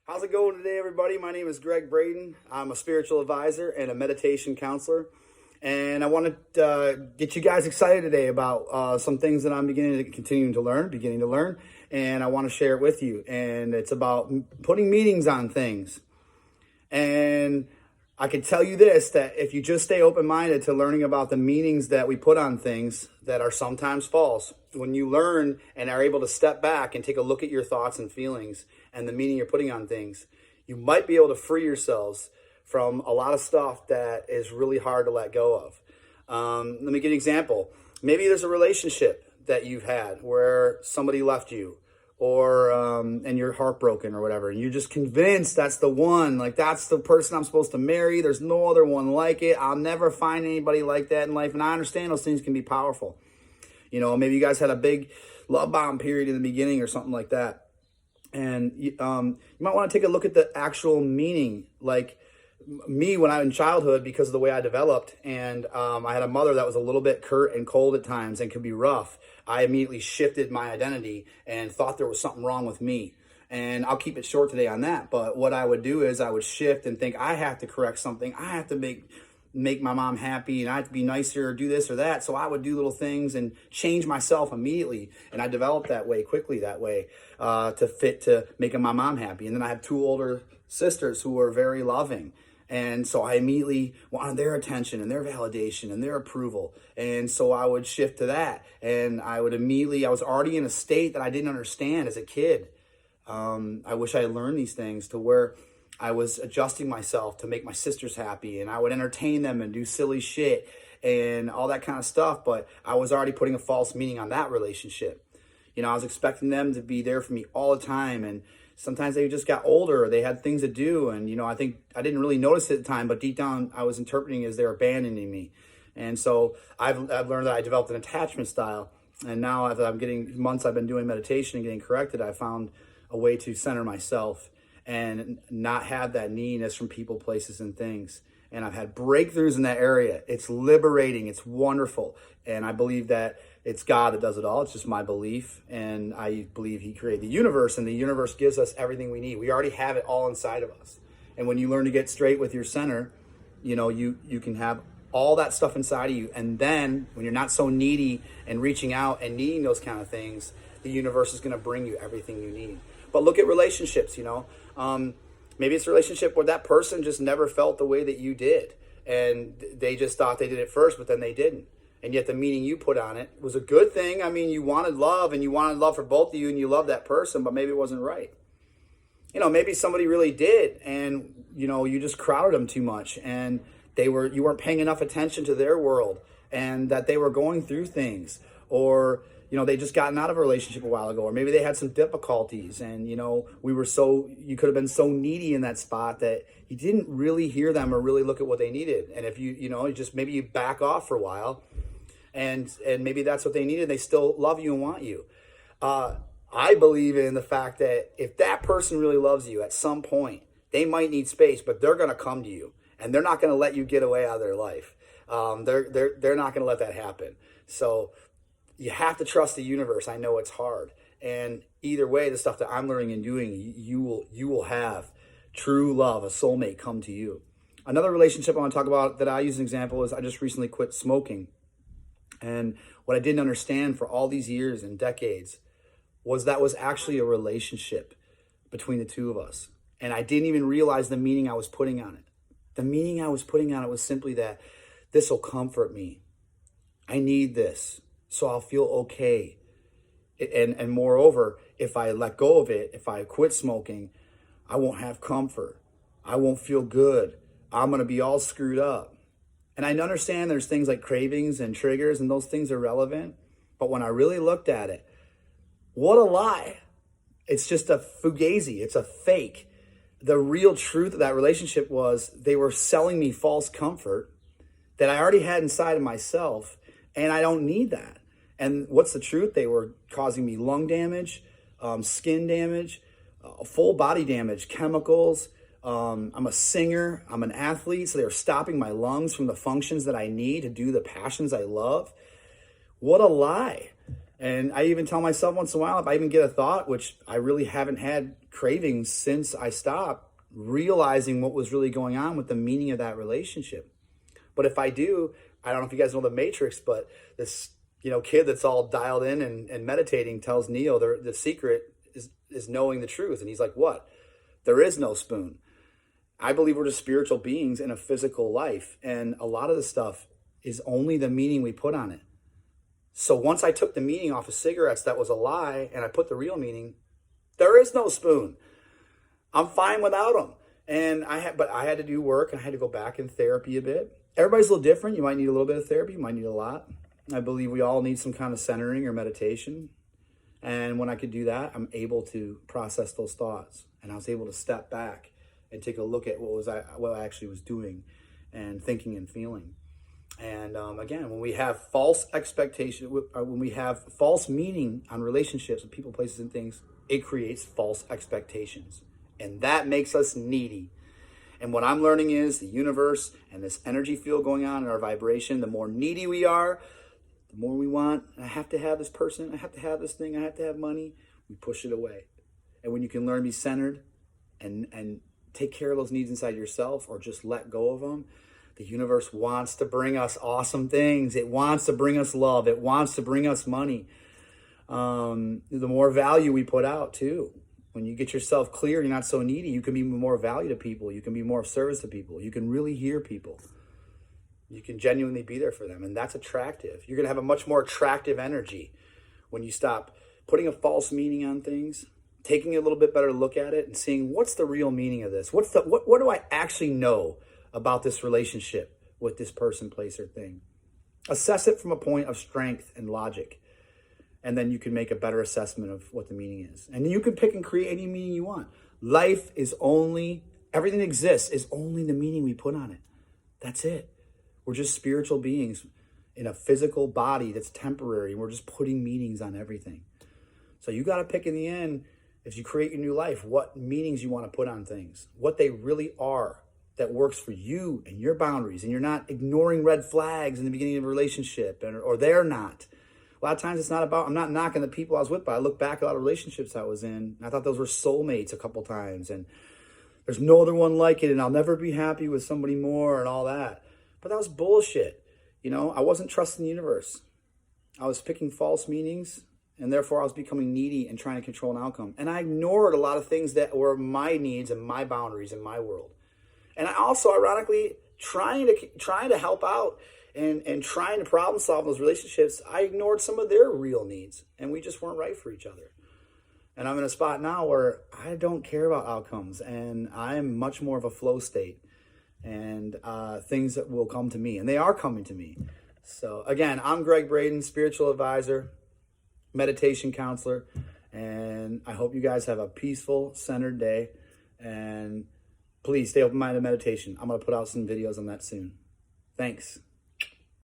How's it going today, everybody? My name is Greg Braden. I'm a spiritual advisor and a meditation counselor. And I want to get you guys excited today about some things that I'm beginning to learn, and I want to share it with you. And it's about putting meanings on things. And I can tell you this, that if you just stay open-minded to learning about the meanings that we put on things that are sometimes false, when you learn and are able to step back and take a look at your thoughts and feelings and the meaning you're putting on things, you might be able to free yourselves from a lot of stuff that is really hard to let go of. Let me give you an example. Maybe there's a relationship that you've had where somebody left you, or and you're heartbroken or whatever, and you're just convinced that's the one, like that's the person I'm supposed to marry. There's no other one like it. I'll never find anybody like that in life. And I understand those things can be powerful. You know, maybe you guys had a big love bomb period in the beginning or something like that. And you might want to take a look at the actual meaning. Like me, when I was in childhood, because of the way I developed, and I had a mother that was a little bit curt and cold at times and could be rough, I immediately shifted my identity and thought there was something wrong with me. And I'll keep it short today on that. But what I would do is I would shift and think, I have to correct something. I have to make my mom happy, and I have to be nicer or do this or that. So I would do little things and change myself immediately. And I developed that way quickly, to fit to making my mom happy. And then I have two older sisters who were very loving. And so I immediately wanted their attention and their validation and their approval. And so I would shift to that. And I was already in a state that I didn't understand as a kid. I wish I had learned these things to where I was adjusting myself to make my sisters happy, and I would entertain them and do silly shit and all that kind of stuff. But I was already putting a false meaning on that relationship. You know, I was expecting them to be there for me all the time, and sometimes they just got older, or they had things to do. And, you know, I think I didn't really notice it at the time, but deep down I was interpreting as they're abandoning me. And so I've learned that I developed an attachment style. And now I've been doing meditation and getting corrected, I found a way to center myself and not have that neediness from people, places, and things. And I've had breakthroughs in that area. It's liberating. It's wonderful. And I believe that it's God that does it all. It's just my belief. And I believe he created the universe, and the universe gives us everything we need. We already have it all inside of us. And when you learn to get straight with your center, you know, you can have all that stuff inside of you. And then when you're not so needy and reaching out and needing those kind of things, the universe is going to bring you everything you need. But look at relationships, you know. Maybe it's a relationship where that person just never felt the way that you did. And they just thought they did it first, but then they didn't. And yet the meaning you put on it was a good thing. I mean, you wanted love, and you wanted love for both of you, and you loved that person, but maybe it wasn't right. You know, maybe somebody really did, and, you know, you just crowded them too much, and you weren't paying enough attention to their world, and that they were going through things, or, you know, they just gotten out of a relationship a while ago, or maybe they had some difficulties, and, you know, you could have been so needy in that spot that you didn't really hear them or really look at what they needed. And if maybe you back off for a while, and maybe that's what they needed. They still love you and want you. I believe in the fact that if that person really loves you, at some point, they might need space, but they're going to come to you, and they're not going to let you get away out of their life. They're not going to let that happen. So you have to trust the universe. I know it's hard. And either way, the stuff that I'm learning and doing, you will have true love, a soulmate come to you. Another relationship I want to talk about that I use as an example is I just recently quit smoking. And what I didn't understand for all these years and decades was that was actually a relationship between the two of us. And I didn't even realize the meaning I was putting on it. The meaning I was putting on it was simply that this will comfort me. I need this, so I'll feel okay. And moreover, if I let go of it, if I quit smoking, I won't have comfort. I won't feel good. I'm going to be all screwed up. And I understand there's things like cravings and triggers, and those things are relevant. But when I really looked at it, what a lie. It's just a fugazi. It's a fake. The real truth of that relationship was they were selling me false comfort that I already had inside of myself, and I don't need that. And what's the truth? They were causing me lung damage, skin damage, full body damage, chemicals. I'm a singer, I'm an athlete, so they're stopping my lungs from the functions that I need to do the passions I love. What a lie. And I even tell myself once in a while, if I even get a thought, which I really haven't had cravings since I stopped, realizing what was really going on with the meaning of that relationship. But if I do, I don't know if you guys know the Matrix, but this kid that's all dialed in and meditating tells Neo the secret is knowing the truth. And he's like, what? There is no spoon. I believe we're just spiritual beings in a physical life. And a lot of the stuff is only the meaning we put on it. So once I took the meaning off of cigarettes, that was a lie, and I put the real meaning, there is no spoon. I'm fine without them. And I had to do work, and I had to go back in therapy a bit. Everybody's a little different. You might need a little bit of therapy. You might need a lot. I believe we all need some kind of centering or meditation. And when I could do that, I'm able to process those thoughts. And I was able to step back and take a look at what I actually was doing and thinking and feeling. And again, when we have false expectation, when we have false meaning on relationships with people, places, and things, it creates false expectations. And that makes us needy. And what I'm learning is the universe and this energy field going on in our vibration, the more needy we are, the more we want. I have to have this person. I have to have this thing. I have to have money. We push it away. And when you can learn to be centered and take care of those needs inside yourself, or just let go of them, the universe wants to bring us awesome things. It wants to bring us love. It wants to bring us money. The more value we put out too. When you get yourself clear, you're not so needy, you can be more value to people. You can be more of service to people. You can really hear people. You can genuinely be there for them. And that's attractive. You're going to have a much more attractive energy when you stop putting a false meaning on things, taking a little bit better look at it and seeing what's the real meaning of this? What do I actually know about this relationship with this person, place, or thing? Assess it from a point of strength and logic. And then you can make a better assessment of what the meaning is. And you can pick and create any meaning you want. Life is only, everything that exists is only the meaning we put on it. That's it. We're just spiritual beings in a physical body that's temporary. And we're just putting meanings on everything. So you got to pick in the end, as you create your new life, what meanings you want to put on things. What they really are that works for you and your boundaries. And you're not ignoring red flags in the beginning of a relationship, or they're not. A lot of times it's not about, I'm not knocking the people I was with, but I look back at a lot of relationships I was in, and I thought those were soulmates a couple times, and there's no other one like it, and I'll never be happy with somebody more, and all that. But that was bullshit. I wasn't trusting the universe. I was picking false meanings, and therefore I was becoming needy and trying to control an outcome. And I ignored a lot of things that were my needs and my boundaries in my world. And I also, ironically, trying to help out and trying to problem solve those relationships, I ignored some of their real needs, and we just weren't right for each other. And I'm in a spot now where I don't care about outcomes, and I'm much more of a flow state, and things that will come to me, and they are coming to me. So again, I'm Greg Braden, spiritual advisor, meditation counselor, and I hope you guys have a peaceful, centered day, and please stay open-minded meditation. I'm going to put out some videos on that soon. Thanks.